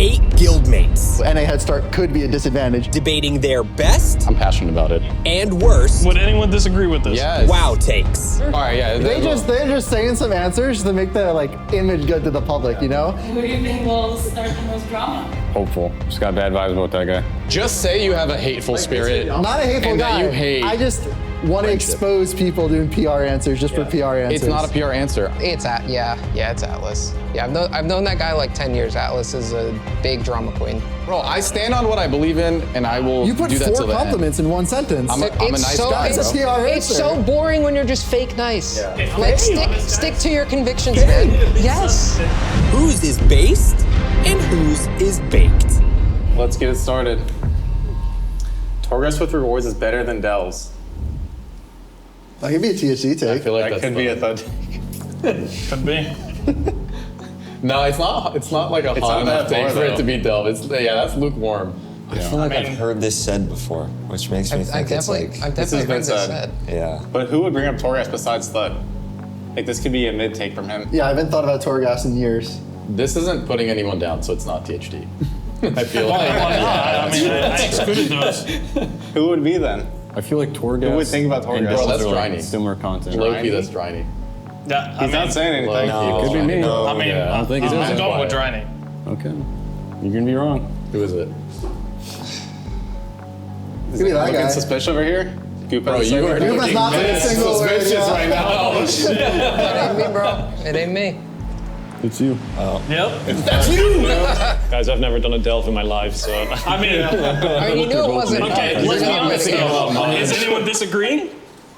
8 guildmates. NA head start could be a disadvantage. Debating their best I'm passionate about it. and worst Would anyone disagree with this? Yes. WoW takes. All right, yeah. They're just saying some answers to make their image good to the public, you know? Who do you think will start the most drama? Hopeful. Just got bad vibes about that guy. Just say you have a hateful spirit. Not a hateful and guy. that you hate. I just want to expose people doing PR answers just for PR answers. It's not a PR answer. It's it's Atlas. Yeah, I've known that guy like 10 years. Atlas is a big drama queen. Bro, I stand on what I believe in, and I will You put do that 4 till the end. compliments in 1 sentence. I'm a nice guy, It's a bro. PR It's answer. so boring when you're just fake nice. Yeah. Like stick to your convictions, man. Yes. Whose is based and whose is baked? Let's get it started. Torghast with rewards is better than Delves. That could be a THC take. I feel like That that's could be a fun. thud. Could be. No, it's not. It's not like a hot not enough that take far, for it though. to be Delve. That's lukewarm. I feel like I've heard this said before, which makes me think it's like, I've has definitely been heard this said. said. yeah. But who would bring up Torghast besides Thud? Like, this could be a mid take from him. Yeah, I haven't thought about Torghast in years. This isn't putting anyone down, so it's not THD. I feel Why like. not? I mean, I excluded those. Who would be then? I feel like Torghast. Who would think about and Torghast? Delves Bro, that's are, like, Driney. similar content. Low-key, that's Driney. Yeah, He's not saying anything. Low-key, Could be me. No, I mean, yeah. I don't think it I'm is. going with Driney. Okay. You're gonna be wrong. Who is it? Is Could be it that looking guy. suspicious over here? Goop Bro, has a you second. are Goop has not said a mad single word, suspicious yeah. right now. It ain't me, bro. It ain't me. It's you. Yep. That's you! Guys, I've never done a delve in my life, so. I mean, I mean, you knew it wasn't. okay, let's be honest missing out on mine. here. Is anyone disagreeing?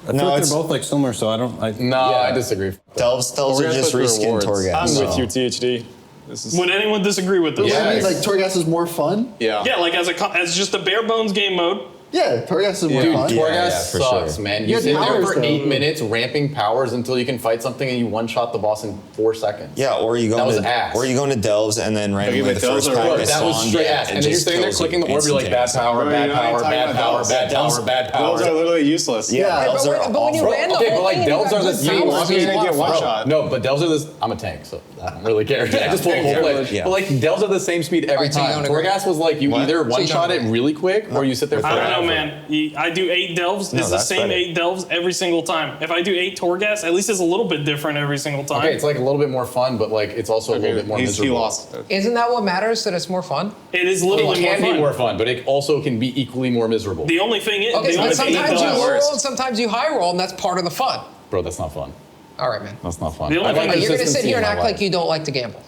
I feel like they're both like similar, so I don't. No, I disagree. Delves are Torghast just with reskin rewards. Torghast. I'm with you, THD. This is. Would anyone disagree with this? Yeah. I mean, Torghast is more fun? Yeah. Yeah, like as just a bare bones game mode. Yeah, Torghast is more Dude, fun. Torghast for sucks, sure. man. You You had sit there powers, for though. 8 minutes ramping powers until you can fight something and you one-shot the boss in 4 seconds. Yeah, or you That go was to ass. Delves and then randomly but the Delves first are pack worse. is That was spawned, straight ass. it And then you're just sitting there kills you clicking the orb, you're like, bad instantaneously. power, Bro, bad you're not power, talking bad about power, Delves. bad power, bad Those are power. literally useless. Yeah, Delves are But when you awful. ran the Okay, whole but like thing, and you Delves got are good this powers, you want me it's to a lot get of one fun. shot. No, but Delves are this. I'm a tank, so I don't really care. I just pull the whole play. Yeah. But like Delves are the same speed every Alright, so you time. don't agree? Torghast was like you either So you one-shot don't it agree? really quick or you sit there I forever. don't know, man. I do 8 delves. No, It's the that's same better. 8 delves every single time. If I do 8 Torghast, at least it's a little bit different every single time. Okay, it's like a little bit more fun, but like it's also a little bit more He miserable. lost. Isn't that what matters? That it's more fun? It is literally It can more be fun. more fun, but it also can be equally more miserable. The only thing is, Okay, the only but thing sometimes you that low roll and sometimes you high roll, and that's part of the fun. Bro, that's not fun. All right, man. That's not fun. The only I like thing- You're gonna sit consistency here in and my act life. like you don't like to gamble.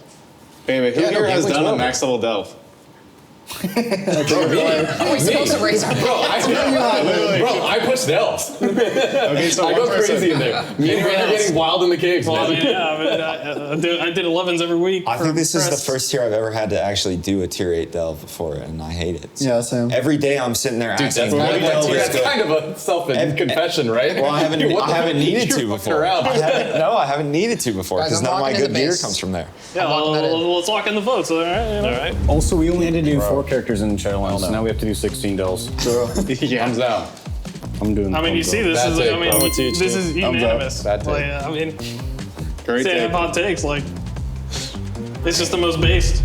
Baby, who Yeah, no, here has gambling's done a horrible. max level delve? Oh, he's supposed to raise our Bro, I push Delves. Okay, so I one go person. crazy in there. Me and Ren are getting wild in the caves, Well, I man. mean, yeah, I did 11s every week. I for think this is the Chris. first year I've ever had to actually do a tier 8 delve before, and I hate it. Yeah, same. Every day I'm sitting there Dude, asking, that's what kind, delve is that's good? kind of a self-confession, right? Well, I haven't needed to You're fucking before. around. I haven't needed to before, Guys, because I'm now my locking in good the gear base. comes from there. Yeah, locking that in. let's lock in the votes. All right. All right. Also, we only had to do 4 characters in Shadowlands, so now we have to do 16 delves. Hands down. I'm doing. I mean, you thumbs see, up. this Bad is. take, I mean, bro. this is unanimous. Bad take. Like, I mean, Great saying take. hot takes, like, it's just the most based.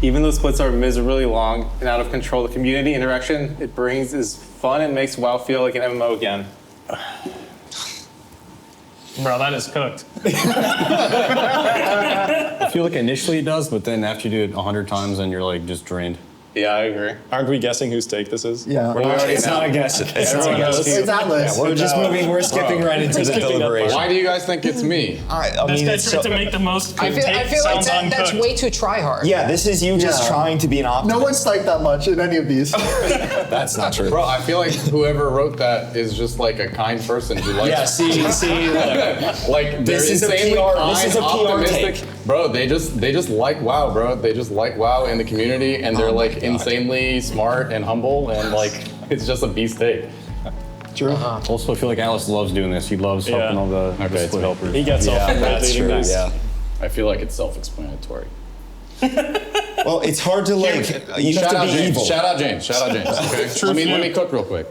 Even though splits are miserably long and out of control, the community interaction it brings is fun and makes WoW feel like an MMO again. Bro, that is cooked. I feel like initially it does, but then after you do it 100 times, then you're like just drained. Yeah, I agree. Aren't we guessing whose take this is? Yeah. It's not a guess. It's not a guess. It's Atlas. We're just moving. We're skipping right into the deliberation. Why do you guys think it's me? I This mean, guy it's tried so, to make the most I cooked feel take like sound that's uncooked. way too try hard. yeah, this is you just Yeah. trying to be an optimist. No one's psyched that much in any of these. That's not true. Bro, I feel like whoever wrote that is just like a kind person who likes. Yeah, see, look. Like This they're is a insanely PR kind, this is a PR optimistic. take. Bro, they just like WoW, bro. They just like WoW in the community, and they're Oh my like God. insanely smart and humble, and like it's just a beast take. True. Also, I feel like Alice loves doing this. He loves Yeah. helping all the Okay, it's split me. helpers. He gets off from That's leading true. this. Yeah. I feel like it's self-explanatory. Well, it's hard to like. You have Shout to out be James. evil. Shout out James. Shout out James. Okay. let me cook real quick.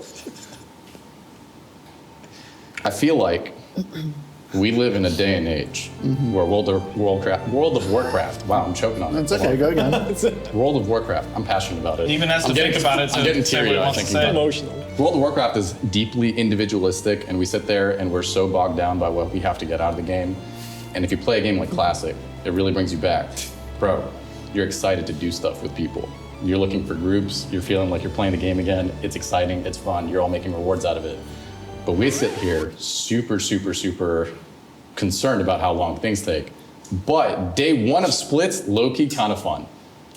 I feel like we live in a day and age where World of Warcraft. Wow, I'm choking on it. It's okay, go again. World of Warcraft. I'm passionate about it. He even has to think about it. I'm getting say what he teary-eyed wants to thinking say. about it. Emotional. World of Warcraft is deeply individualistic, and we sit there and we're so bogged down by what we have to get out of the game. And if you play a game like Classic, it really brings you back. Bro, you're excited to do stuff with people. You're looking for groups, you're feeling like you're playing the game again. It's exciting, it's fun, you're all making rewards out of it. But we sit here super, super, super concerned about how long things take. But day one of splits, low-key kind of fun.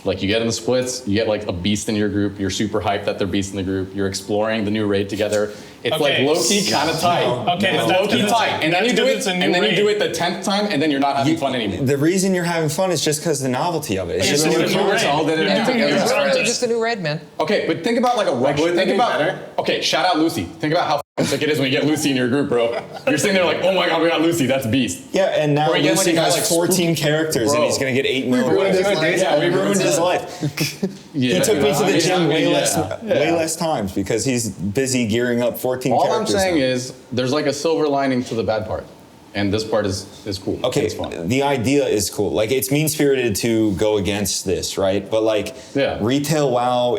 Like you get in the splits, you get like a beast in your group, you're super hyped that they're beasts in the group, you're exploring the new raid together. It's Okay. like low-key kind of tight. Okay, It's but low-key that's- tight. And then you do that's it, because it's a and new then you do raid. it the 10th time, and then you're not having fun anymore. The reason you're having fun is just because the novelty of it. It's It's just just a a new new concept. raid. all that it Yeah, is together. it's just a new red, man. Okay, but think about like a rush. wouldn't Think it be about better? Okay, shout out Lucy. Think about how sick it is when you get Lucy in your group, bro. You're sitting there like, oh my god, we got Lucy. That's a beast. Yeah, and now Or you get Lucy like a guy has like 14 spooky- characters, and Bro. he's gonna get 8 mil. ruined his life. Yeah, we ruined his life. Yeah, He took me to the gym way yeah. less times because he's busy gearing up 14 All I'm characters. saying now. is, there's like a silver lining to the bad part, and this part is cool. Okay, It's fun. the idea is cool. Like, it's mean-spirited to go against this, right? But like, Yeah. retail WoW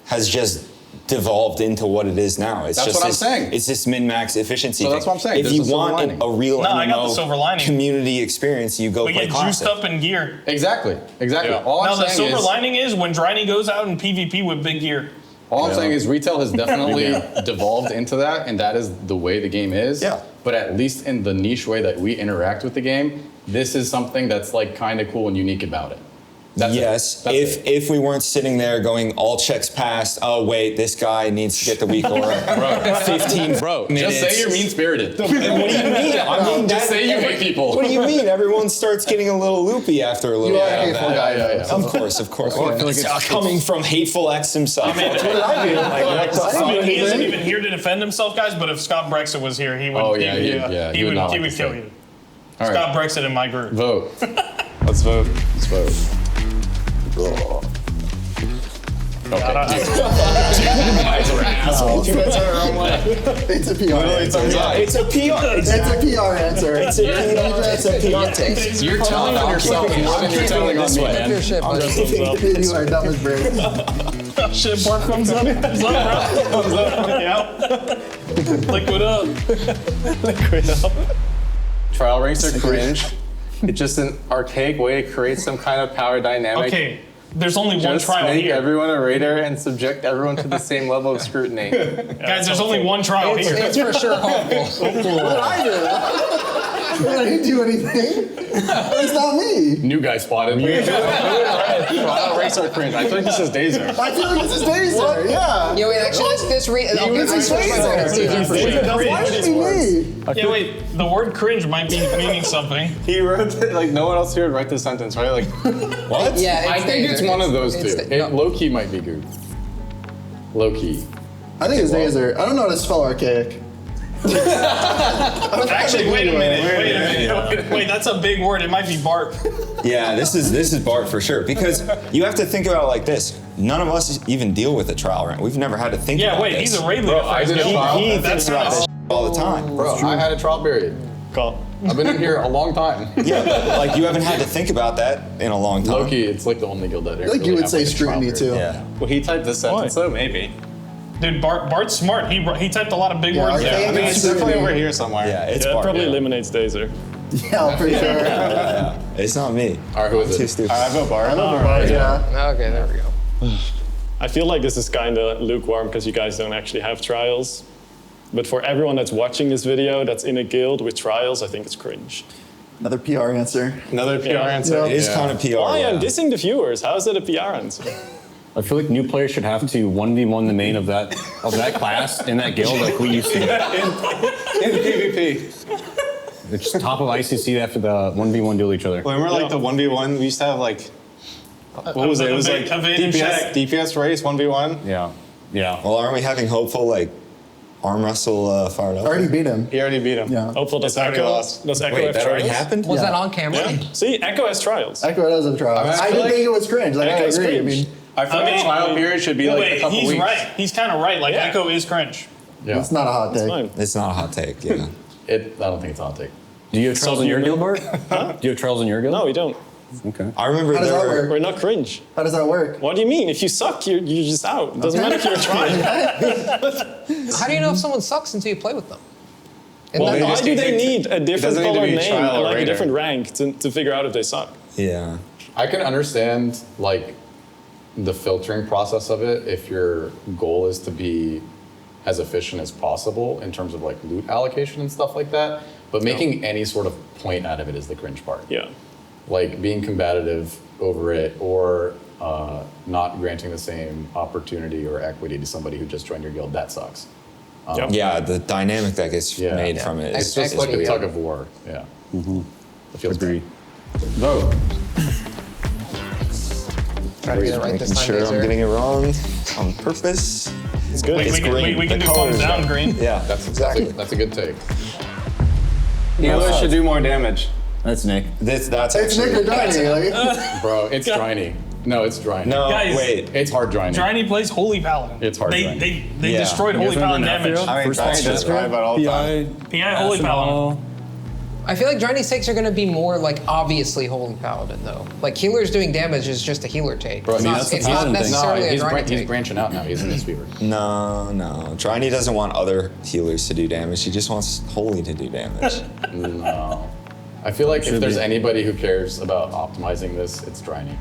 has just devolved into what it is now. It's That's just what I'm this, saying. It's this min-max efficiency. So thing. that's what I'm saying. If There's you a silver want lining. a real No, I got the MMO silver lining. community experience, you go We play get Classic. juiced up in gear. Exactly. Yeah. All Now I'm the saying silver is, lining is when Driney goes out in PvP with big gear. all I'm saying is, retail has definitely devolved into that, and that is the way the game is. Yeah. But at least in the niche way that we interact with the game, this is something that's like kind of cool and unique about it. That's Yes, it. That's it. if we weren't sitting there going all checks passed. Oh wait, this guy needs to get the week aura. 15 Bro, minutes. just say you're mean-spirited. What do you mean? I mean, Just say you hate people. What do you mean? Everyone starts getting a little loopy after a little You are while. a hateful guy. yeah. Of course. I feel like It's coming from hateful X himself. I mean, What did I do? I mean, he isn't anything. even here to defend himself, guys. But if Scott Brexit was here, he would. Oh, yeah, he, yeah, he he would would. not He like would to kill say. you. All right. Scott Brexit in my group. Vote. Let's vote. Let's vote. Okay. It's a PR answer. It's a PR. It's a PR answer. It's a PR take. You're telling on yourself more than you're telling on me, man. Your shit, buddy. You are dumb as bricks. Shit, Bart thumbs up. Thumbs up, bro. Thumbs up. Yeah. Liquid up. Trial ranks are cringe. It's just an archaic way to create some kind of power dynamic. Okay. There's only one Just trial make here. everyone a raider and subject everyone to the same level of scrutiny. Guys, there's only one trial here. It's for sure hopeful. What did I do? I didn't do anything. It's not me. New guy spotted. Trial ranks are cringe. I feel like this is Daizr. I feel like this is Daizr. Yeah. Yeah, wait, actually, this okay, This is Daizr. Why should it be me? Yeah, wait. The word cringe might be meaning something. He wrote it like no one else here would write this sentence, right? Like, What? Yeah, I think it's one of those two. It's- It low key might be Goop. Low key. I think it's Daizr. I don't know how to spell archaic. Actually, wait a minute. Wait, that's a big word. It might be Bart. Yeah, this is Bart for sure. Because you have to think about it like this. None of us even deal with a trial rank. We've never had to think Yeah, about wait. this. He's a raid leader. I did a trial. He That's thinks about not- this all the time. Bro, I had a trial period. Call. I've been in here a long time. Yeah, but like you haven't had to think about that in a long time. Low key, it's like the only guild that I think you would say scrutiny too. Yeah. well, he typed this sentence, so maybe. Dude, Bart's smart. He typed a lot of big Yeah, words. archaic I mean, is it's definitely scrutiny. over here somewhere. Yeah, it's Yeah, it Bart. probably yeah. eliminates Daizr. Yeah, I'm pretty sure. It's not me. All right, who is Too it? stupid. I vote Bart. Yeah. Okay, there we go. I feel like this is kind of lukewarm because you guys don't actually have trials. But for everyone that's watching this video that's in a guild with trials, I think it's cringe. Another PR answer. Another PR Yeah. answer. It is kind of PR. Why? I'm yeah. dissing the viewers. How is that a PR answer? I feel like new players should have to 1v1 the main of that class in that guild like we used to. In PvP. It's top of ICC after the 1v1 duel each other. Remember like the 1v1? We used to have like, what was it? It was like evade and check. DPS race 1v1. Yeah. Yeah. Well, aren't we having hopeful like arm wrestle fired up? Already beat him. He already beat him. Yeah. Hopeful does It's already Echo, lost. does Echo Wait, have that already trials? happened? Was Yeah. that on camera? Yeah. See, Echo has trials. Echo does have trials. I I feel didn't think it was cringe. Like, I Echo's agree. I cringe. mean, I feel like trial period should be like a Wait, couple he's weeks. right. He's kind of right. Like, Yeah. Echo is cringe. Yeah. it's not a hot take. Fine. It's not a hot take. Yeah. I don't think it's a hot take. Do you have trials in your guild, Bart? Huh? Do you have trials in your guild? No, we don't. Okay. I remember How does that work? We're not cringe. How does that work? What do you mean? If you suck, you're just out. It doesn't matter if you're trying. How do you know if someone sucks until you play with them? And Well, then- why do they need a different doesn't need to colored be name trial and or like a raider. different rank to figure out if they suck? Yeah. I can understand like the filtering process of it if your goal is to be as efficient as possible in terms of like loot allocation and stuff like that. But making any sort of point out of it is the cringe part. Yeah. Like being combative over it or not granting the same opportunity or equity to somebody who just joined your guild, that sucks. Yeah, the dynamic that gets Yeah. made Yeah. from it It's is just like a real. tug of war. Yeah. It feels Agreed. Vote. Try to get it right this Making time, sure I'm Daizr. getting it wrong on purpose. It's good. It's green. We can The do color thumbs is down, red. green. Yeah, exactly. That's a good take. Healers should do more damage. That's Nick. That's It's actually. Nick or Driney. Like, Bro, it's Driney. No, it's Driney. No, Guys. wait. It's hard Driney. Driney plays Holy Paladin. It's hard They Driney. they Yeah. destroyed You guys Holy Paladin remember damage. Nafrio? I mean, First Driney time. does cry about all the time. PI Holy Paladin. I feel like Driney's takes are going to be more like obviously Holy Paladin though. Like healers doing damage is just a healer take. Bro, it's I mean, not, that's the it's not Paladin thing. necessarily a he's, Driney he's take. branching out now. He's in this fever. No. Driney doesn't want other healers to do damage. He just wants Holy to do damage. No. I feel like if Should there's be. anybody who cares about optimizing this, it's Driney.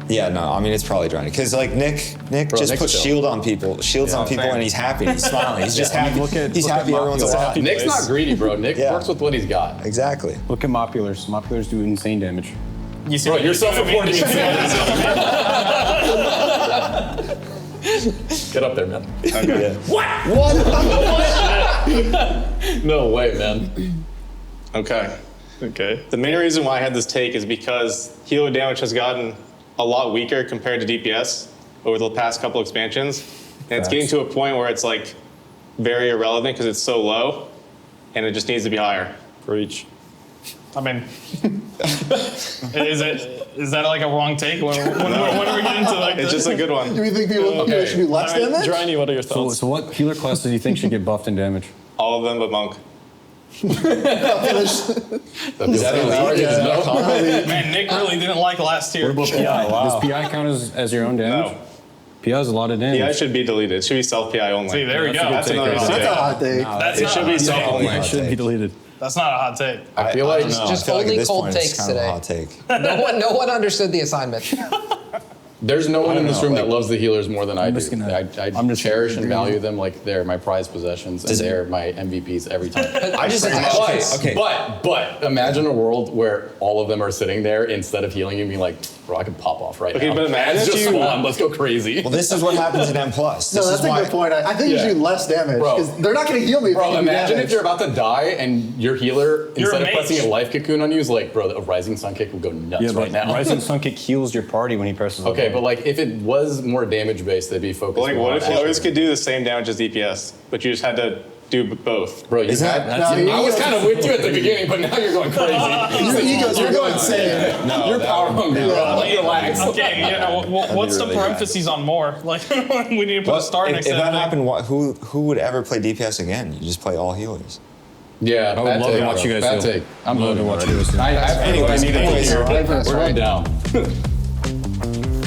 Yeah, no, I mean it's probably Driney because like Nick Bro, just Nick's puts chill. shields on people, same. and he's happy. He's smiling. He's just Yeah, I mean, happy. look He's at happy. Everyone's Mafia. alive. Nick's not greedy, bro. Nick Yeah. works with what he's got. Exactly. Look at Mopulars. Mopulars do insane damage. You see Bro, what you're you see what I mean? self-reporting. Get up there, man. Okay. No way, man. Okay. Okay. The main reason why I had this take is because healer damage has gotten a lot weaker compared to DPS over the past couple expansions. And it's getting to a point where it's like very irrelevant because it's so low and it just needs to be higher. Reach. I mean, is that like a wrong take? When are we getting to like It's the- just a good one. do we think people should do less damage? Driney, what are your So, thoughts? so what healer classes do you think should get buffed in damage? All of them but monk. Is that elite? Man, Nick really didn't like last tier. What about PI? Does PI count as your own damage? No. PI is a lot of damage. PI should be deleted. It should be self-PI only. See, there we go. That's another hot That's a take. hot take. That's It not should a be hot take. self-only. It should be deleted. That's not a hot take. I feel like Just I feel like at only this cold point, takes it's kind of a today. hot take. No one understood the assignment. there's no one in this know, room like- that loves the healers more than I do. just gonna- I I'm just cherish and agreeing. value them like they're my prized possessions and they're my MVPs every time. I just okay. But imagine a world where all of them are sitting there instead of healing you and being like, bro, I can pop off right Okay, now. but imagine Ads if just you- spawn. Let's go crazy. Well, this is what happens in M+. No, This that's is a why good point. I think you should do less damage Bro. because they're not going to heal me. Bro, if I do imagine damage. if you're about to die and your healer, You're instead a of mage. pressing a life cocoon on you, is like, bro, a rising sun kick will go nuts Yeah, right but now. Rising Sun Kick heals your party when he presses. Okay, the but like if it was more damage based, they'd be focused. Like, more what on if healers actually- could do the same damage as DPS, but you just had to do both? Bro, you Is that- had- No, I was kind of with you at the beginning, but now you're going crazy. Your egos are going insane. No, You're power hungry, bro. Like, relax. Okay, what's the really bad. parentheses on more? Like, we need to put a star if next if to that that. happened, who would ever play DPS again? You just play all healers. Yeah, I would bad love take, to watch bro. you guys Bad do. take. I'm Love to moving watch already. you guys do. Anyways, Anyways, we're going down.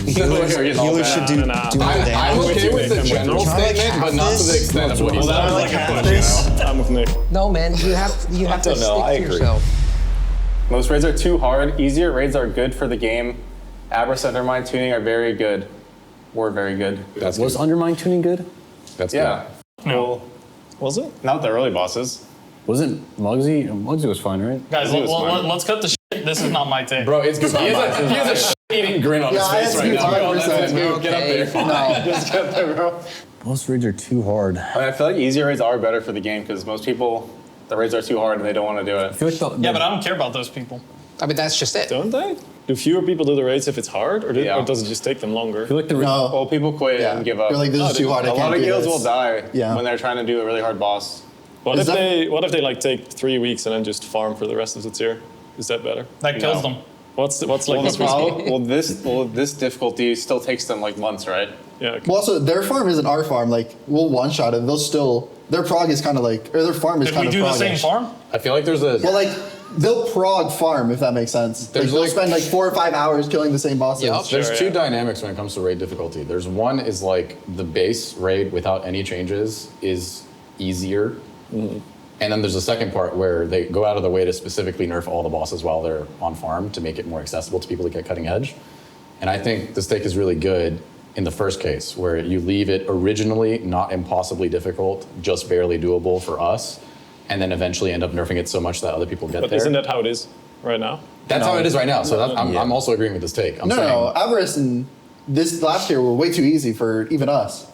Healers should do Nah. more I'm damage. okay with the I'm general Can I, like, statement, but have not to the this? extent of what he Well, that said. was like a half push, this? you know? I'm with Nick. No, man, you have to don't stick know, I to agree. yourself. Most raids are too hard. Easier raids are good for the game. Aberrant Undermine tuning are very good. Were very good. That's Was good. Undermine tuning good? That's Yeah. No. Was it? Not the early bosses. Wasn't Muggsy? Muggsy was fine, right? Guys, It was fun. let's cut the shit. This is not my take. Bro, it's good. He has a shit-eating grin on his Yeah, face it's right now. Bro, 100%. that's it, dude. Get up Okay, there. fine. Just get there, bro. Most raids are too hard. I mean, I feel like easier raids are better for the game because most people, the raids are too hard and they don't want to do I it. feel like Yeah, but I don't care about those people. I mean, that's just it. Don't they? Do fewer people do the raids if it's hard, or, Yeah. or does it just take them longer? I feel like the No. Well, people quit Yeah. and give up. You're like, this is too hard. I a can't lot of do guilds this. will die Yeah. when they're trying to do a really hard boss. What Is if that- they like take 3 weeks and then just farm for the rest of the tier? Is that better? That kills them. What's like Well, the the problem, this difficulty still takes them like months, right? Yeah. Okay. Well, also their farm isn't our farm. Like we'll one shot it. They'll still their prog is kind of like or their farm is Did kind we of do the prog-ish. same farm? I feel like there's a Well, like they'll prog farm if that makes sense. Like, There's they'll like- spend like 4 or 5 hours killing the same bosses. Yup. There's Sure, two yeah. dynamics when it comes to raid difficulty. There's one is like the base raid without any changes is easier. And then there's a second part where they go out of their way to specifically nerf all the bosses while they're on farm to make it more accessible to people to get cutting edge. And I think the stake is really good in the first case where you leave it originally not impossibly difficult, just barely doable for us, and then eventually end up nerfing it so much that other people get But there. isn't that how it is right now? That's how it is right now. So I'm also agreeing with this take. I'm saying, No, Avarice and this last year were way too easy for even us.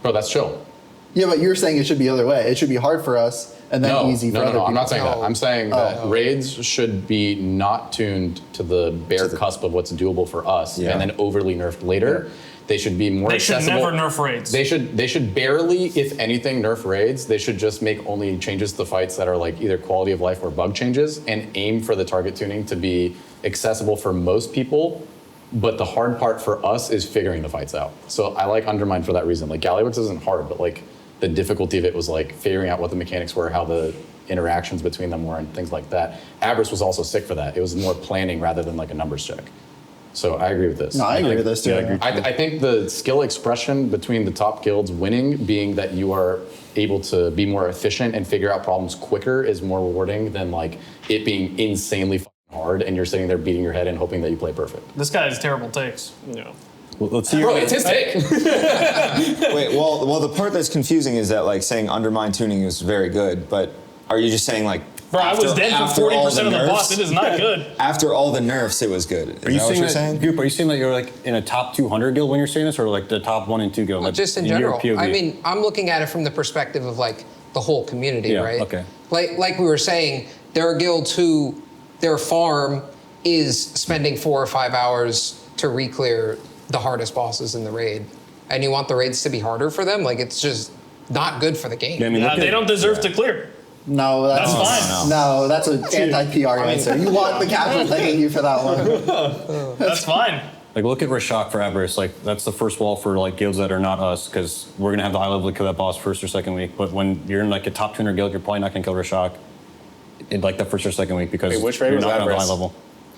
bro, that's chill. Yeah, but you're saying it should be the other way. It should be hard for us and then easy for other people. I'm not saying that. No. I'm saying that raids should be not tuned to the bare cusp of what's doable for us, Yeah. and then overly nerfed later. They should be more They should accessible. never nerf raids. They should barely, if anything, nerf raids. They should just make only changes to the fights that are like either quality of life or bug changes, and aim for the target tuning to be accessible for most people. But the hard part for us is figuring the fights out. So I like Undermine for that reason. Like Galliwix isn't hard, but like the difficulty of it was like figuring out what the mechanics were, how the interactions between them were, and things like that. Avarice was also sick for that. It was more planning rather than like a numbers check. So I agree with this. No, I agree with this too. Yeah, I agree. I think the skill expression between the top guilds winning being that you are able to be more efficient and figure out problems quicker is more rewarding than like it being insanely fucking hard and you're sitting there beating your head and hoping that you play perfect. This guy has terrible takes. No. Well, let's see. Bro, it's his take. Wait, well, the part that's confusing is that like saying undermine tuning is very good, but are you just saying like? Bro, I was dead for after all 40% of the nerfs- boss. It is not good. After all the nerfs, it was good. Is Are you that what saying you're that, saying? Goop, are you saying that you're like in a top 200 guild when you're saying this, or like the top 1 and 2 guild? Well, like, just in your general. POV? I mean, I'm looking at it from the perspective of like the whole community, Yeah, right? okay. Like we were saying, there are guilds who their farm is spending 4 or 5 hours to re-clear the hardest bosses in the raid, and you want the raids to be harder for them. Like it's just not good for the game. Yeah, I mean, look They at- don't deserve to clear. No, that's fine. No, that's an anti-PR answer. You want the casual thanking you for that one. That's fine. Like, look at Rashok for Avarice. Like, that's the first wall for like guilds that are not us, because we're gonna have the high level to kill that boss first or second week. But when you're in like a top 200 guild, you're probably not gonna kill Rashok in like the first or second week because Wait, which raid you're was not gonna have the high Avarice? level.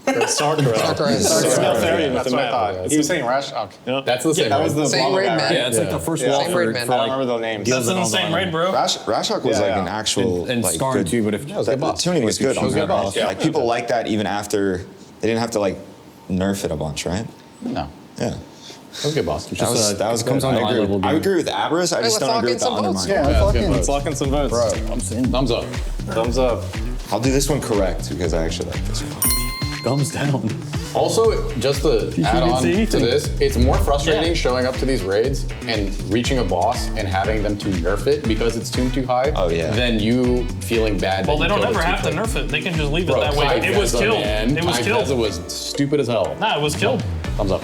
Smeltharian with That's the what I map. thought. He was saying Rash. Okay. Yeah. That's the same. That was raid. the Same Blama raid, guy, man. right? Yeah, it's like the first Yeah. wall Same for, raid, man. for I like don't remember the names. guilds That's in that the don't same have raid, bro. Rashok was Yeah, like yeah. an actual and like Skarn good, too. But if the tuning was good on Show's that good boss. boss. Yeah. Like people like that even after they didn't have to like nerf it a bunch, right? No, Yeah. that was a good boss. That was it comes good. on to I high agree level with- I game. agree with Avarice. I just let's don't lock agree in with the some votes. undermine. Yeah, fucking. Let's lock in some votes. I'm saying Thumbs up. Thumbs up. I'll do this one correct because I actually like this one. thumbs down. Also, just to add didn't on say to anything. this, it's more frustrating Yeah. showing up to these raids and reaching a boss and having them to nerf it because it's tuned too high. Oh, yeah. Than you feeling bad. Well, that they you don't killed ever it too have to quick. nerf it. They can just leave it Bro, that way. Kai It was Deza, killed. Man. It was Kai killed. Deza was stupid as hell. Nah, it was killed. Thumbs up.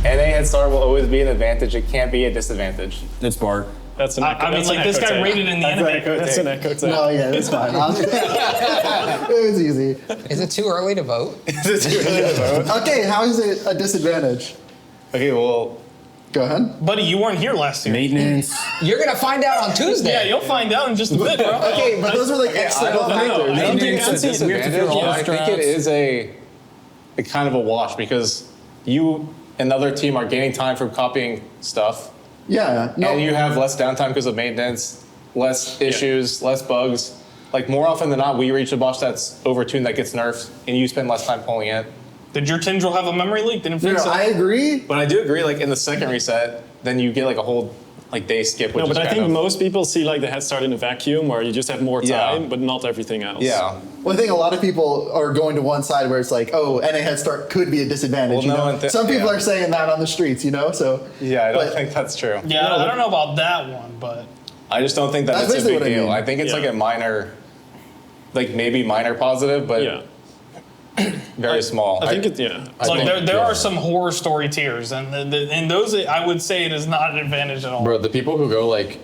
NA head start will always be an advantage. It can't be a disadvantage. It's Bart. That's an I echo. mean, that's an like this echo guy take. rated in the enemy. That's an echo take. No, yeah, it's fine. It was easy. Is it too early to vote? Okay, how is it a disadvantage? Okay, well, Go ahead. Buddy, you weren't here last year. Maintenance. You're gonna find out on Tuesday. Yeah, you'll find out in just a bit, bro. Okay, but those are like external I don't factors. think Maintenance it's a is- we have to figure disadvantage. all I the think it strats. is a kind of a wash because you and the other team are gaining time from copying stuff, Yeah, no. and you have less downtime because of maintenance, less issues, less bugs. Like more often than not, we reach a boss that's overtuned that gets nerfed, and you spend less time pulling it. Did your Tindril have a memory leak? Didn't No, fix it. I agree. But I do agree, like in the second reset, then you get like a whole like day skip. Which No, but is I kind think of, most people see like the head start in a vacuum where you just have more Yeah. time, but not everything else. yeah. Well, I think a lot of people are going to one side where it's like, oh, NA head start could be a disadvantage. Well, you no know? one Some people yeah. are saying that on the streets, you know. So Yeah, I don't but- think that's true. Yeah, I don't know about that one, but I just don't think that That's it's a big basically what I deal. mean. I think it's Yeah. like a minor, like maybe minor positive, but Yeah. very small. I think yeah. it's like think- there yeah. are some horror story tiers, and in those I would say it is not an advantage at all. Bro, the people who go like,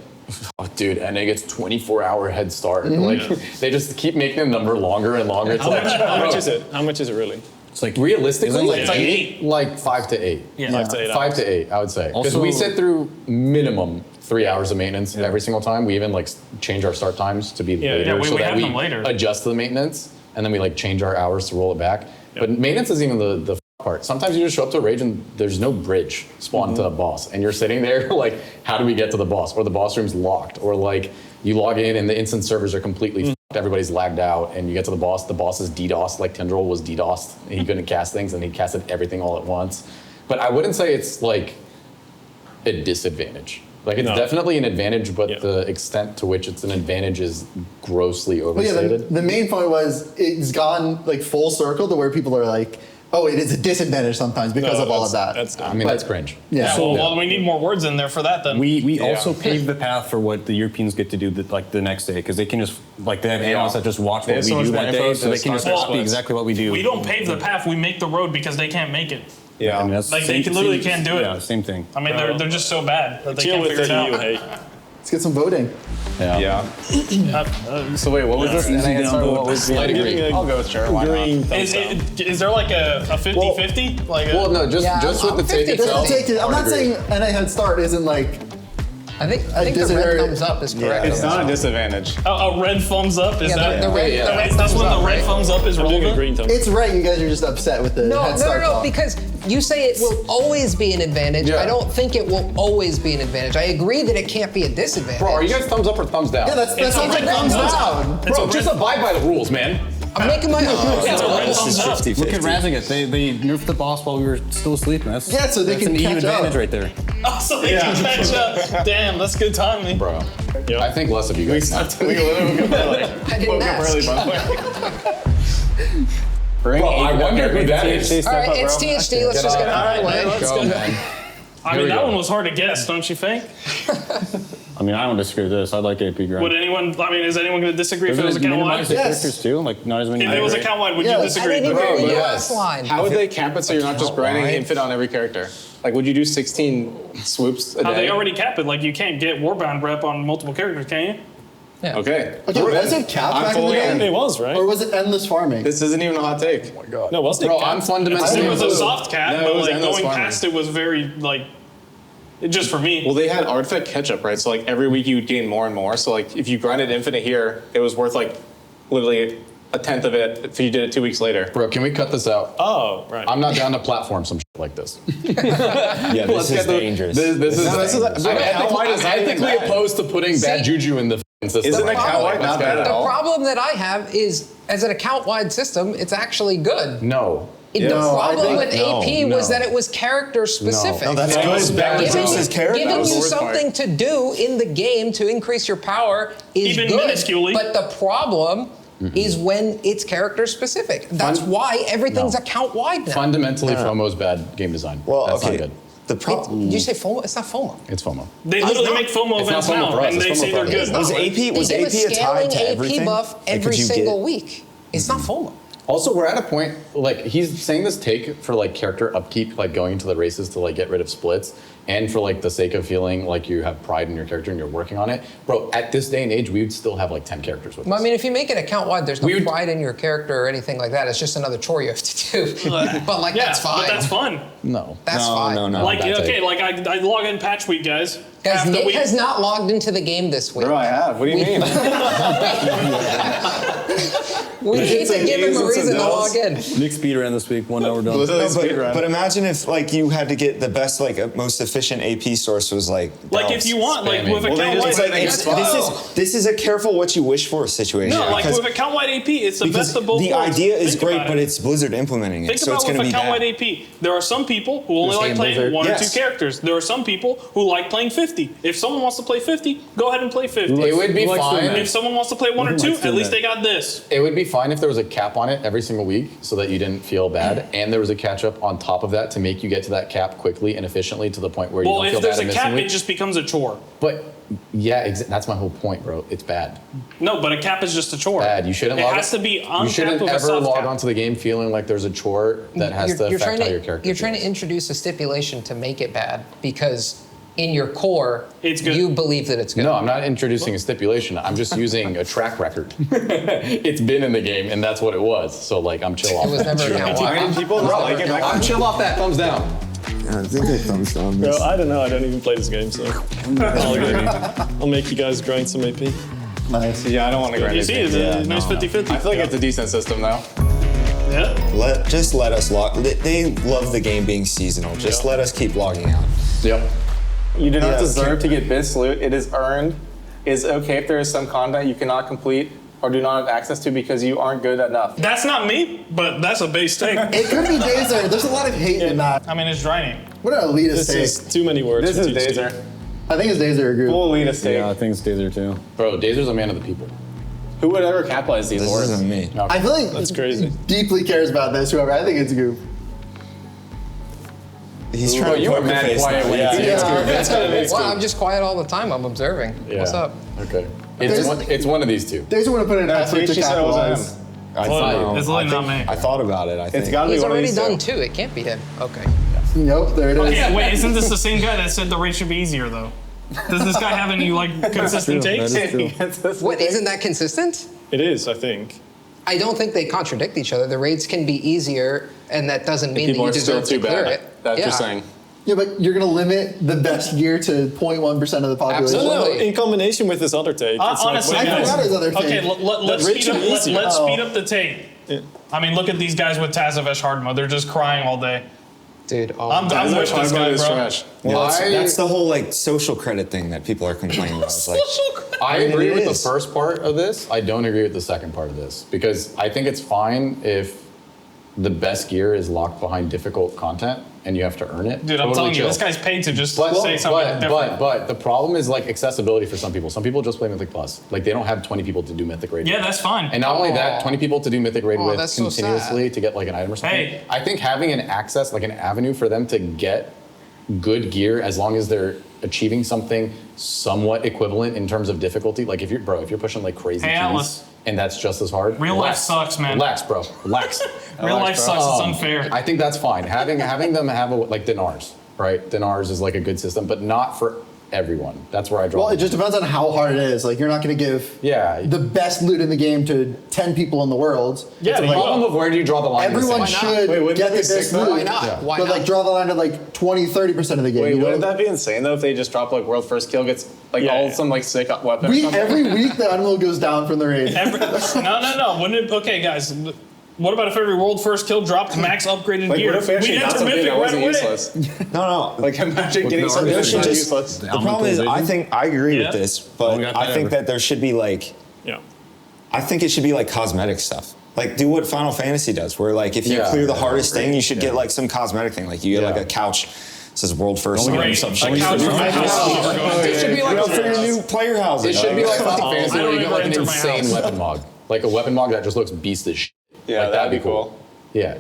oh, dude, NA gets 24-hour head start. Mm-hmm. Like, they just keep making the number longer and longer. It's How like, much, how much bro, is it? How much is it really? It's like Realistically, Isn't it It's like 8. like 5 to 8. Yeah. 5 to 8 5 hours. to 8, I would say. Because Also- we sit through minimum 3 hours of maintenance every single time. We even like change our start times to be later yeah, we so that have we them later. adjust the maintenance and then we like change our hours to roll it back. But maintenance is even the part. Sometimes you just show up to a rage and there's no bridge spawned to the boss, and you're sitting there like, how do we get to the boss? Or the boss room's locked, or like you log in and the instance servers are completely fucked, everybody's lagged out, and you get to the boss is DDoS, like Tendril was DDoSed, and he couldn't cast things, and he casted everything all at once. But I wouldn't say it's like a disadvantage. Like it's No. definitely an advantage, but Yeah. the extent to which it's an advantage is grossly But yeah, overstated. the main point was it's gone like full circle to where people are like, oh, it is a disadvantage sometimes because No, of all of that. That's I mean, that's cringe. yeah. Well, we need more words in there for that then. We also paved the path for what the Europeans get to do the next day, because they can just like they have analysts that just watch They what have we so much do more that info day, to so they can just start their copy splits. exactly what we do. We don't pave the path, we make the road because they can't make it. Yeah. I mean, that's Like, they literally can't do it. Yeah, same thing. I mean, they're just so bad that they Chill can't with figure the it EU out. hate. Let's get some voting. Yeah. So wait, what was this? What was the I'm giving a I'll go with sure. Why not? green thumbs down. Is there like a 50-50? Like a, Well, no, just Yeah, just I'm with the take 50-50. itself. Take it. I'm I would not agree. saying NA Head Start isn't like I think the red disadvantage- thumbs up is correct. It's not a disadvantage. a red thumbs up? Is Yeah, that the red, yeah. the red that's thumbs when up, the red right? thumbs up is I'm doing a relevant? green thumbs it's right. You guys are just upset with the No, Head Start talk. because you say it will always be an advantage. Yeah. I don't think it will always be an advantage. I agree that it can't be a disadvantage. Bro, are you guys thumbs up or thumbs down? Yeah, that It's sounds a like red thumbs thumbs down. Bro, just abide by the rules, man. I'm making my own. It's a red This thumbs is up. 50-50. Look at Razigat. They nerfed the boss while we were still sleeping. That's Yeah, so they that's can an even catch up. advantage right there. Oh, so they can catch up. Damn, that's good timing. Bro, Yep. I think less of you guys. I didn't ask. Bro, I wonder who that is. All right, it's THD. Let's just get it out of the way. let's go. man. I Here mean, we that go. one was hard to guess, don't you think? I mean, I don't disagree with this. I like AP grind. Would anyone, I mean, is anyone going to disagree if it was account minimize the wide? Yes. characters too? Like not as many. If it was account wide, would Yeah, you I I disagree? didn't even read the yes. last line. How would they camp it so you're not just grinding Why? infinite on every character? Like, would you do 16 swoops a How day? they already cap it. Like, you can't get Warbound rep on multiple characters, can you? Okay. Okay, was it capped I'm back in the fully day? in. It was, right? Or was it endless farming? This isn't even a hot take. No, wasn't Bro, it? I'm fundamentally. It was a blue. soft cap, No, it but was like endless going farming. past it was very, like, just for me. Well, they had artifact catch-up, right? So, like, every week you would gain more and more. So, like, if you grinded infinite here, it was worth, like, literally a tenth of it if you did it 2 weeks later. Bro, can we cut this out? Oh, right. I'm not down to platform some shit like this. Yeah, this is dangerous. This is dangerous. I'm Account-wide is not even ethically bad. opposed to putting bad juju in the f***ing system. Isn't The account problem- wide not bad at The all? problem that I have is, as an account-wide system, it's actually good. No. The No, I problem think- with AP no. was that it was character specific. No, that's good. That Giving, reduces character. giving was the you worst part. something to do in the game to increase your power is Even good. minusculely. But the problem is when it's character specific. That's why everything's account wide now. Fundamentally, FOMO's bad game design. Well, That's okay. not good. The problem Did you say FOMO? It's not FOMO. It's FOMO. They literally not. make FOMO It's not events FOMO now, for us, and it's they FOMO say for they're us. good. Was AP They give a a scaling tie to everything? AP buff Like, every could you single get- week. It's not FOMO. Also, we're at a point, like, he's saying this take for, like, character upkeep, like, going into the races to, like, get rid of splits, and for, like, the sake of feeling like you have pride in your character and you're working on it. Bro, at this day and age, we would still have, like, 10 characters with Well, us. I mean, if you make it account wide, there's no We would- pride in your character or anything like that. It's just another chore you have to do. But like, Yeah, that's fine. but that's fun. No. That's No, fine. no. Like, bad okay, take. like I log in patch week, guys. Guys, Half the Nick week. has not logged into the game this week. Bro, I have. What do you mean? We need to give him a It's a reason to dose. log in. Nick speedran this week. 1 hour done. Literally No, speedrun. but imagine if like you had to get the best, like most efficient AP source was like. Like, Delves. if you want, like, Spamming. with Well, account It's wide, like this is a careful what you wish for situation. no, like because- with account wide AP, it's the because best of both the worlds. idea is Think great, about but it. it's Blizzard implementing it, Think so about it's going to with be account bad. wide AP. There are some people who only You're like saying playing Blizzard? one or Yes. two characters. There are some people who like playing 50. If someone wants to play 50, go ahead and play 50. It would be Who likes doing fine. that? If someone wants to play one or Who two, likes at doing least that? they got this. It would be fine if there was a cap on it every single week so that you didn't feel bad, and there was a catch up on top of that to make you get to that cap quickly and efficiently to the point where you Well, don't if feel there's bad a missing cap, week. it just becomes a chore. But yeah, that's my whole point, bro. It's bad. No, but a cap is just a chore. Bad. You shouldn't It log. has to be on You shouldn't cap with a ever soft log cap. onto the game feeling like there's a chore that has to affect how your character. You're trying to feels. introduce a stipulation to make it bad because in your core, It's good. you believe that it's good. No, I'm not introducing a stipulation. I'm just using a track record. It's been in the game, and that's what it was. So, like, I'm chill off. It was that. never account. Why did people not like it back I'm then? chill off that. Thumbs down. Yeah, I think I thumbs down Bro, this. I don't know. I don't even play this game, so I'll make you guys grind some AP. Nice. Yeah, I don't want to grind You it. see, it's a nice 50-50. I feel like it's a decent system, though. Yeah. Just let us log. They love the game being seasonal. Just let us keep logging out. Yep. You do not Yeah, deserve to get this loot. It is earned. It's okay if there is some content you cannot complete or do not have access to because you aren't good enough. That's not me, but that's a base take. It could be Daizr. There's a lot of hate in that. I mean, it's Driney. What an elitist This take. is too many words. This for is two to Daizr. speak. I think it's Daizr or Goop. Full elitist take. Yeah, I think it's Daizr too. Bro, Daizr's a man of the people. Who would ever capitalize these This words? isn't me. No. I feel like That's crazy. deeply cares about this, whoever. I think it's Goop. He's Bro, trying to you were poke mad the face quiet now. when Yeah, you it's Well, I'm just quiet all the time. I'm observing. What's up? Okay. It's one of these two. Daizr would have put in No, effort to she said it wasn't capitalize. him. I Well, thought- it's I literally not think- me. I thought about it. I think. It's got to be He's one of already these done two. two. It can't be him. Okay. Nope, there it is. Yeah, wait, isn't this the same guy that said the raid should be easier, though? Does this guy have any, like, consistent takes? That is true. What, isn't that consistent? It is, I think. I don't think they contradict each other. The raids can be easier, and that doesn't mean that People you are still deserve to too clear bad. it. That's yeah. just saying. Yeah, but you're going to limit the best gear to 0.1% of the population. Absolutely. No, in combination with this other take. it's Honestly, like, I wait, forgot guys, his other Okay, take. let's raid speed up. should be easier. Let's Oh. speed up the tape. Yeah. I mean, look at these guys with Tazavesh hard mode. They're just crying all day. Dude, I'm with this guy, bro. trash. Well, I- that's the whole like social credit thing that people are complaining about. It's like, I mean, agree it with the is. first part of this. I don't agree with the second part of this because I think it's fine if the best gear is locked behind difficult content and you have to earn it. Dude, I'm Totally telling you, chill. this guy's paid to just But, say something different. but the problem is like accessibility for some people. Some people just play Mythic Plus. Like they don't have 20 people to do Mythic raid. Yeah, with. that's fine. And not only that, 20 people to do Mythic raid Oh, with that's so continuously sad. to get like an item or something. Hey. I think having an access, like an avenue for them to get good gear as long as they're achieving something somewhat equivalent in terms of difficulty. Like if you're pushing like crazy Hey, keys Atlas. and that's just as hard. Real life relax. sucks, man. Relax, bro. Relax. Real life sucks. It's Um, unfair. I think that's fine. Having them have like dinars, right? Dinars is like a good system, but not for everyone. That's where I draw. Well, the it just depends on how hard it is. Like, you're not going to give Yeah. the best loot in the game to 10 people in the world. Yeah, the you problem will. of where do you draw the line? in this Everyone thing? not? should Wait, wouldn't get that be the best sick, though? loot. Why not? Yeah. Why But not? like draw the line at like 20, 30% of the game. Wait, you know? wouldn't that be insane though if they just drop like world first kill gets like Yeah, all yeah. some like sick weapon? or something? Every week the animal goes down from the raid. No. Wouldn't it? Okay, guys. What about if every world first kill dropped max upgraded Like gear? what if we actually We'd got enter something Mythic that right wasn't away. useless? no. Like imagine getting the something They that's should not just- useless. The problem is, I think I agree Yeah. with this, we but got I that think ever. that there should be like, Yeah. I think it should be like cosmetic stuff. Like do what Final Fantasy does, where like if you Yeah, clear the yeah, hardest great. thing, you should get like some cosmetic thing. Like you get like Yeah. a couch that says world first Don't or worry. some A shit. couch for my house. It should be like You know, for your new player house. It should be like Final Fantasy I where don't you get like an ever enter my insane house. weapon mog. Like a weapon mog that just looks beast as shit. Yeah, Like, that'd be cool. Yeah.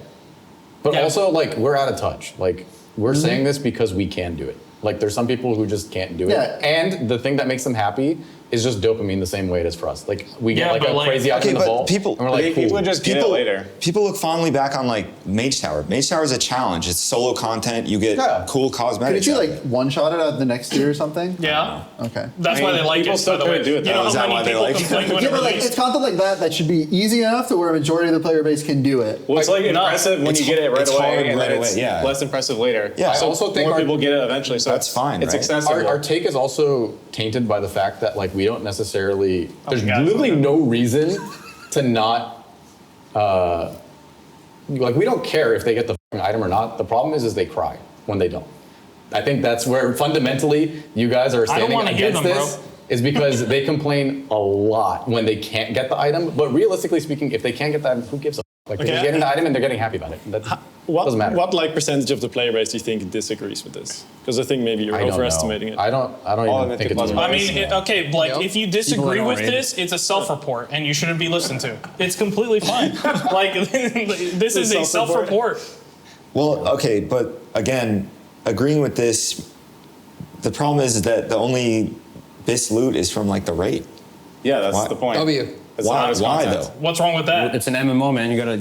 But Yeah. also, like, we're out of touch. Like, we're saying this because we can do it. Like, there's some people who just can't do it. Yeah. And the thing that makes them happy is just dopamine the same way it is for us. Like, we Yeah, get like but, a like- crazy item Okay, in the but vault, people- and we're like, People cool. would just get it later. People look fondly back on like Mage Tower. Mage Tower is a challenge. It's solo content. You get Yeah. cool cosmetics. Couldn't you out of like one shot it out the next year or something? Yeah. Okay. That's I why mean, they like people it. still By the way, couldn't do it, you though. know Is how that many why they people like it? complain when Yeah, it but like released? it's content like that should be easy enough to where a majority of the player base can do it. Well, it's like no, impressive when it's you get it right it's away, hard and right then away, it's yeah. less impressive later. Yeah. I so also think more our- people get it eventually. So That's fine, It's right? accessible. Our take is also tainted by the fact that like we don't necessarily. There's God. literally no reason to not. Like we don't care if they get the f***ing item or not. The problem is they cry when they don't. I think that's where fundamentally you guys are I don't standing wanna hear against them, this. bro. Is because they complain a lot when they can't get the item. But realistically speaking, if they can't get the item, who gives a f***? Like Okay, they're getting the item and they're getting happy about it. That doesn't matter. What like percentage of the player base do you think disagrees with this? Because I think maybe you're I don't overestimating know. it. I don't All even of it think could it's. possibly- I mean, okay, like Yep. if you disagree don't with rate it. this, it's a self-report, and you shouldn't be listened to. It's completely fine. Like this is a self-report. Well, okay, but again, agreeing with this, the problem is that the only this loot is from like the raid. yeah, that's Why- the point. W. It's Why? not as Why content. though? What's wrong with that? It's an MMO, man. You gotta,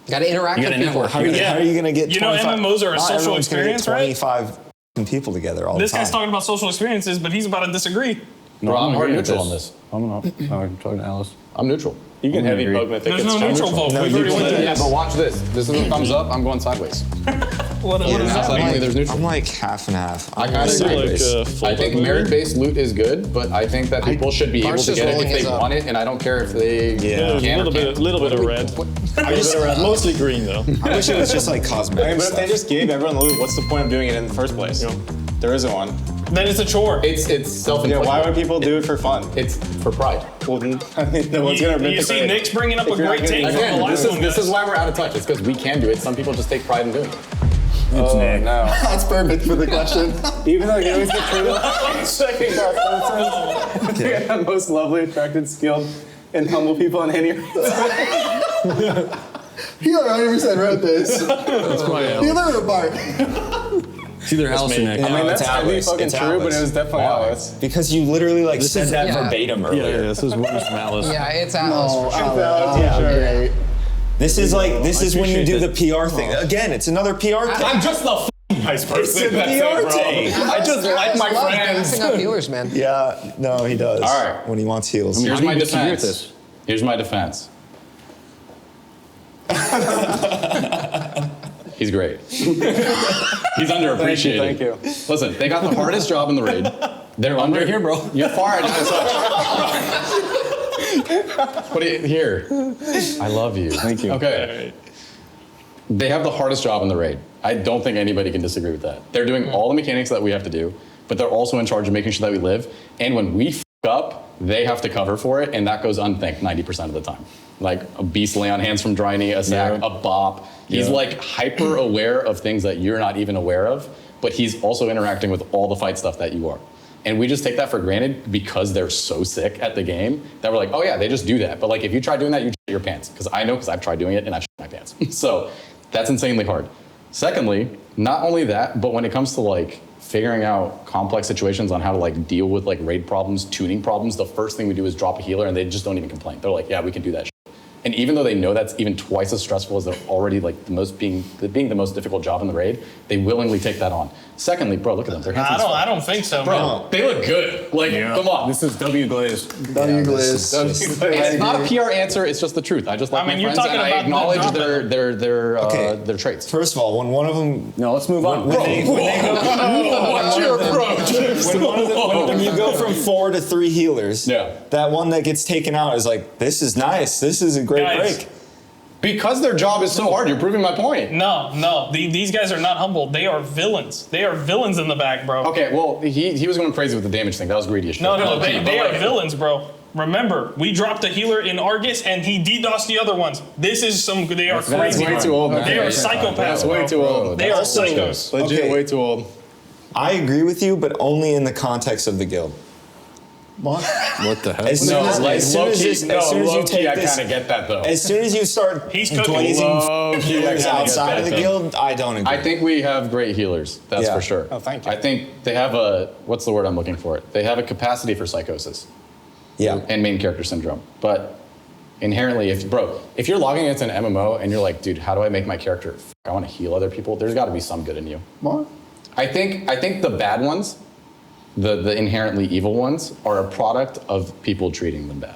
Got to interact You with gotta people. network. How are you, Yeah. how are you going to get You know 25 MMOs are a not social everyone's gonna get experience, right? 25 people together all This the time. guy's talking about social experiences, but he's about to disagree. Bro, I'm hard agreeing with neutral on this. I'm not. I'm talking to Alice. I'm neutral. You can heavy agree. poke Mythic. There's it's no neutral neutral. vote. No, We've you already went can't. through Yeah, this. but watch this. This is a thumbs up. I'm going sideways. What does that Technically, mean? there's neutral. I'm like half and half. I kinda Is it agree. like full I think button? merit-based loot is good, but I think that people should be able Bart's to just get it rolling if they his up. want it, and I don't care if they Yeah. can or A can't. little bit of red. Mostly green though. I wish it was just like I cosmetic mean, but if stuff. they just gave everyone the loot, what's the point of doing it in the first place? There isn't one. Then it's a chore. It's Yeah, self-inflicted. why would people do it for fun? It's for pride. Well, I mean, no one's gonna rip You the see grade. Nick's bringing up If a you're not great getting- take. Again, from the this last is one, why we're out of touch. It's because we can do it. Some people just take pride in doing it. It's Nick. No. That's perfect for the question. Even though you always get treated checking our photos. They're the most lovely, attracted, skilled, and humble people in any Healer 100% wrote this. That's probably Alice. Healer or Bart? It's either Alice or Nick. Yeah. I mean, it's that's heavy Alice. fucking It's true, but Alice. it was definitely Why? Alice. Because you literally like said that Yeah. verbatim Yeah, earlier. this is worse from Alice. Yeah, it's Alice for sure. Yeah. This is like this is when you appreciate do the that. PR thing. Again, it's another PR thing. I'm just the nice person. It's a That's it, PR bro. thing. I just like my Loves friends. gassing up healers, man. Yeah, no, he does. All right. When he wants heals. Here's How do my you disagree with defense. this? Here's my defense. He's great. He's underappreciated. Thank you. Listen, they got the hardest job in the raid. They're under here, bro. You're fired. Put it here. I love you. Thank you. Okay. They have the hardest job in the raid. I don't think anybody can disagree with that. They're doing all the mechanics that we have to do, but they're also in charge of making sure that we live. And when we f up, they have to cover for it, and that goes unthanked 90% of the time. Like a beast lay on hands from Driney, a sack, a bop. He's like hyper aware of things that you're not even aware of, but he's also interacting with all the fight stuff that you are. And we just take that for granted because they're so sick at the game that we're like, oh yeah, they just do that. But like if you try doing that, you shit your pants. Because I know, because I've tried doing it and I shit my pants. So that's insanely hard. Secondly, not only that, but when it comes to like figuring out complex situations on how to like deal with like raid problems, tuning problems, the first thing we do is drop a healer and they just don't even complain. They're like, yeah, we can do that shit. And even though they know that's even twice as stressful as they're already like being the most difficult job in the raid, they willingly take that on. Secondly, bro, look at them. They're handsome. I don't think so, Bro, man. they look good. Like, come on. This is W Glaze. W Gliz. It's not a PR answer. It's just the truth. I just like I mean, my you're friends talking and I about acknowledge them dropping. their traits. First of all, when one of them No, let's move on. What's your approach? when you go from 4 to 3 healers, Yeah. that one that gets taken out is like, this is nice. This is a great Guys. break. Because their job is so hard. You're proving my point. No. These guys are not humble. They are villains. They are villains in the back, bro. Okay, well, he was going crazy with the damage thing. That was greedy as shit. No, Okay, they but are like- villains, bro. Remember, we dropped a healer in Argus and he DDoSed the other ones. This is they are That's crazy. way too old, man. They are That's psychopaths, way bro. too old. They are That's also- psychos. Legit, Okay. way too old. I agree with you, but only in the context of the guild. What? What the hell? As soon as, like, as, soon as, low-key- you, as soon no, as you low-key, take I this, kind of get that though. as soon as you start He's cooking. glazing Low-key, I healers kinda get outside of that, the though. guild, I don't agree. I think we have great healers. That's Yeah. for sure. Oh, thank you. I think they have what's the word I'm looking for? They have a capacity for psychosis yeah. and main character syndrome. But inherently, if you're logging into an MMO and you're like, dude, how do I make my character? I want to heal other people. There's got to be some good in you. What? I think the bad ones, the inherently evil ones, are a product of people treating them bad.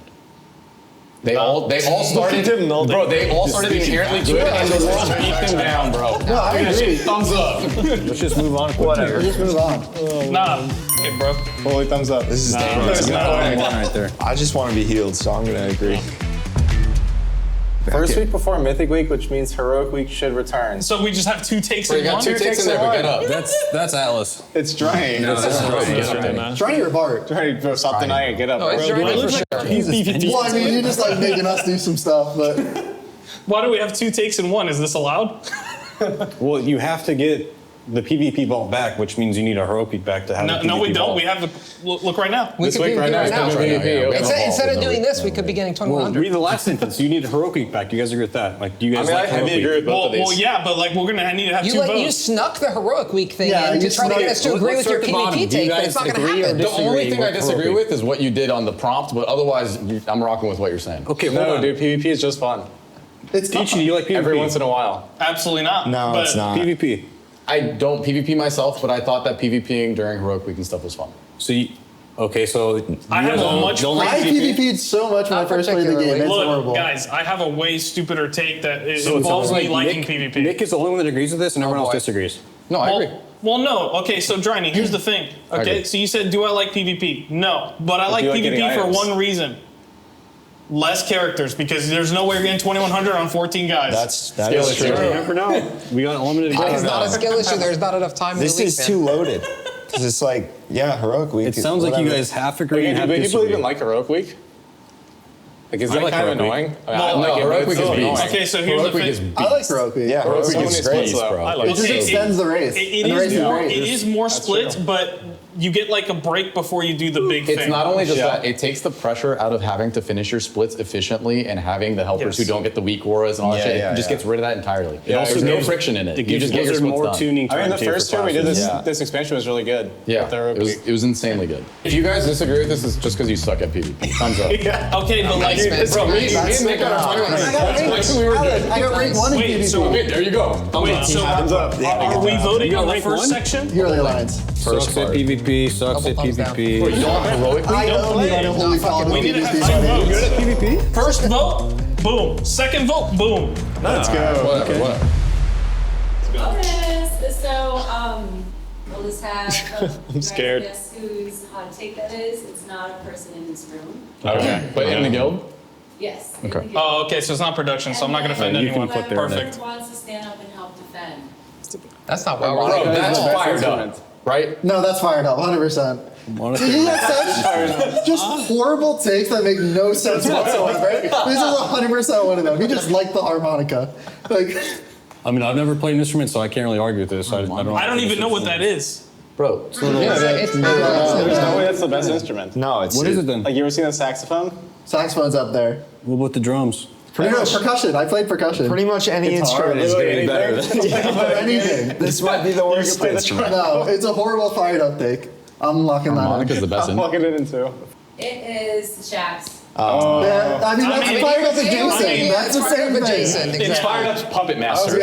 They all started, bro. They all started inherently good, and the world beat them down, bro. No, I agree. Thumbs up. Let's just move on. Whatever. Just move on. Nah, okay, bro. Holy thumbs up. This is dangerous. it's not. Right there. I just want to be healed, so I'm going to agree. First week before Mythic Week, which means Heroic Week should return. So we just have 2 takes We in got one? 2 takes in there, but get up. That's Alice. It's Driney. Driney or Bart? Driney, bro, stop denying it. Get up. No, it's bro. Driney for sure. Well, I mean, you're just like making us do some stuff, but Why do we have 2 takes in one? Is this allowed? Well, you have to get the PvP vault back, which means you need a heroic back to have No, the no, we PvP don't. vault. We have the look right now. We This could be week right now right is now. gonna be PvP. Instead of doing this, we could be getting 2100. Read the last sentence. You need a heroic back. Do you guys agree with that? Like, do you I guys mean, I like heavily heroic agree with both of these. Well, yeah, but like we're gonna need to have 2 You votes. snuck the heroic week thing Yeah, in you to try to get snuck us to it. agree with your Let's start at the PvP bottom. Do you take, but guys it's not gonna agree or happen. The only thing I with disagree heroic? with is what you did on the prompt, but otherwise, I'm rocking with what you're saying. Okay, hold No, on. dude, PvP is just fun. it's Peachy, do you like PvP? Every once in a while. Absolutely not. No, but it's not. PvP. I don't PvP myself, but I thought that PvPing during Heroic Week and stuff was fun. So, so I have a much I PvP'd so much when I first played the game. It's Look, horrible. guys, I have a way stupider take that So it involves sounds me like liking Nick, PvP. Nick is the only one that agrees with this, and everyone else boy. disagrees. No, I agree. Well, no. Okay, so Driney, here's the thing. agree. Okay, so you said, do I like PvP? No, but I like do you like PvP getting for items? one reason. Less characters, because there's no way you're getting 2,100 on 14 guys. That is true. For now, we got unlimited. It's not a skill issue. There's not enough time. This in the is week, too man. loaded. Because it's like, yeah, Heroic Week. It sounds like you whatever. guys half agree Wait, and half do people disagree. even like Heroic Week? Like, is I that like kind of Heroic annoying? Week. I mean, I No, like it, but Heroic it's Week so is annoying. beast. Okay, so here's Heroic the Week thing. is beast. I like Heroic Week. Yeah, Heroic So Week many is splits, great. though. bro. I like It just it. extends the race. It And the race is more. great. It is more splits, but you get like a break before you do the big thing. It's not only just Yeah. that, it takes the pressure out of having to finish your splits efficiently and having the helpers Yes. who don't get the weak auras and all that Yeah, shit. yeah, It just yeah. gets rid of that entirely. It also There's no gives- friction in it. It You gives just get your Blizzard splits more done. tuning I mean, time the too for first year we did classes. this, Yeah. this expansion was really good. Yeah, With the Heroic Week. it was insanely good. If you guys disagree with this, it's just because you suck at PvP. Thumbs up. Okay, but like, Nice, man. Bro, me and Nick got our I got ranked. we were good. I got ranked 1 in Wait, PvP. so- Okay, there you go. Thumbs wait, up. so Thumbs up. are we voting You on got the rank first one? section? Hero Alliance. First Sucks at card. PvP, sucks Couple at thumbs down. PvP. Wait, you don't want Heroic Week? I only got a holy paladin We need to have PvP. two votes. Good at PvP? First vote, boom. Second vote, boom. Let's go. Whatever, whatever. Bonus. So, we'll just have. I'm scared. Guess whose hot take that is? It's not a person in this room. Okay. But in the guild? Yes. Okay. Oh, okay, so it's not production, so I'm not gonna offend you can anyone. put there. Perfect. Wants to stand up and help defend. That's not why we're Bro, like that's Best fired instrument. up, right? No, that's fired up, 100%. You got such just horrible takes that make no sense whatsoever. This is 100% one of them. He just liked the harmonica. Like, I mean, I've never played an instrument, so I can't really argue with this. I I don't even know what that is. Bro, it's There's no way that's the best instrument. No, it's. What is it then? Like, you ever seen a saxophone? saxophone's up there. What about the drums? No, percussion. I played percussion. Pretty much any instrument is Literally getting better anything. than Anything. This might be the worst instrument. No, it's a horrible fired up take. I'm locking that Harmonica's in. the best. I'm locking it into. It is Shax. Yeah, I mean, that's mean, fired up to Yeah, Jason. yeah, That's the it's fired same up to thing. Jason, It's exactly. fired up Puppet Master.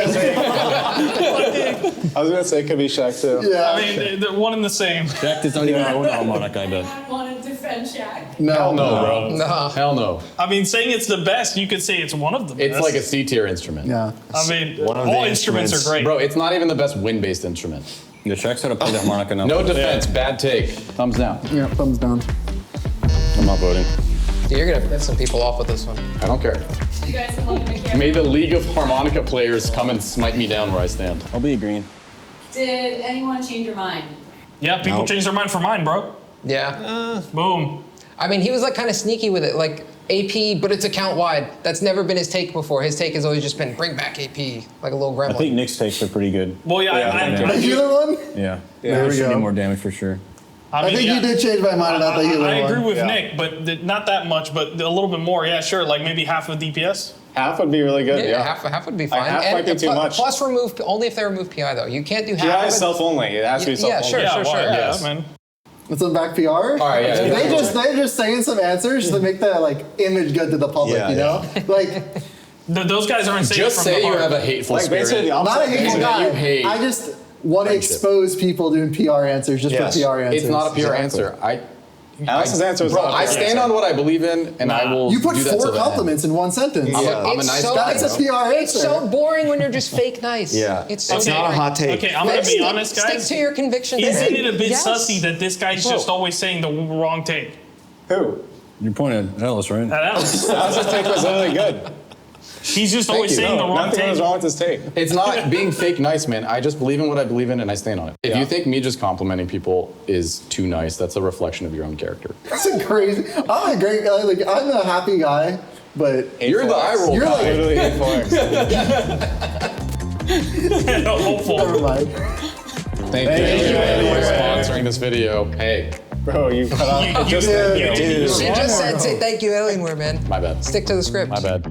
I was gonna say it could be Shaq too. Yeah. I mean, they're one and the same. Jack does not even own a harmonica, I bet. I want to defend Shaq. No, No, bro. No. Hell no. I mean, saying it's the best, you could say it's one of the best. It's like a C tier instrument. Yeah. I mean, One of all the instruments are great. Bro, it's not even the best wind-based instrument. The Jack's how to play the harmonica now. No defense, bad take. Thumbs down. Yeah, thumbs down. I'm not voting. Dude, you're gonna piss some people off with this one. I don't care. You guys can look at the camera. May the League of Harmonica players come and smite me down where I stand. I'll be green. Did anyone change your mind? Yeah, people Nope. change their mind for mine, bro. Yeah. Boom. I mean, he was like kind of sneaky with it, like AP, but it's account wide. That's never been his take before. His take has always just been bring back AP, like a little I think gremlin. Nick's takes are pretty good. Well, yeah, The healer one? Yeah. There we should go. get more damage for sure. I think yeah. you did change my mind about the healer I one. agree with Yeah. Nick, but not that much, but a little bit more. Yeah, sure, like maybe half of DPS. Half would be really good. Yeah, Yeah. half would be fine. half might be too much. Plus remove, only if they remove PI though. You can't do half PI of is it. self-only. It has to be Yeah, self-only. sure, Yeah, sure, well, sure. yeah, Yes. man. With some back PR? All right, yeah. They're just saying some answers to make the like image good to the public, Yeah, you know? Like, Those guys aren't saying it Just from say the you heart. have a hateful Like basically spirit. the opposite. not a hateful that guy. you hate I just want to friendship. expose people doing PR answers just Yes. for PR answers. It's not a PR Exactly. answer. Alex's answer is Bro, not a I PR stand answer. on what I believe in, and I will You put do that 4 till the end. compliments in one sentence. Yeah. I'm a It's nice so- guy. That's a bro. PR It's answer. so boring when you're just fake nice. Yeah. It's so It's not a boring. hot take. Okay, I'm gonna be Stick- honest, guys. Stick to your convictions. Isn't it a bit Yes. sussy that this guy's just always saying the wrong take? Who? You're pointing at Ellis, right? That Alex. Alex's take was literally good. He's just always you. saying the wrong Nothing was take. wrong with his take. It's not being fake nice, man. I just believe in what I believe in, and I stand on it. If you think me just complimenting people is too nice, that's a reflection of your own character. That's a crazy. I'm a great guy. Like, I'm a happy guy, but You're the eye roll You're guy. like- Literally 8 flags. Hopeful. never mind. Thank you for sponsoring this video. Hey, Bro, you cut off. You Yeah, did. She just said, say thank you, Alienware, man. my bad. Stick to the script. My bad.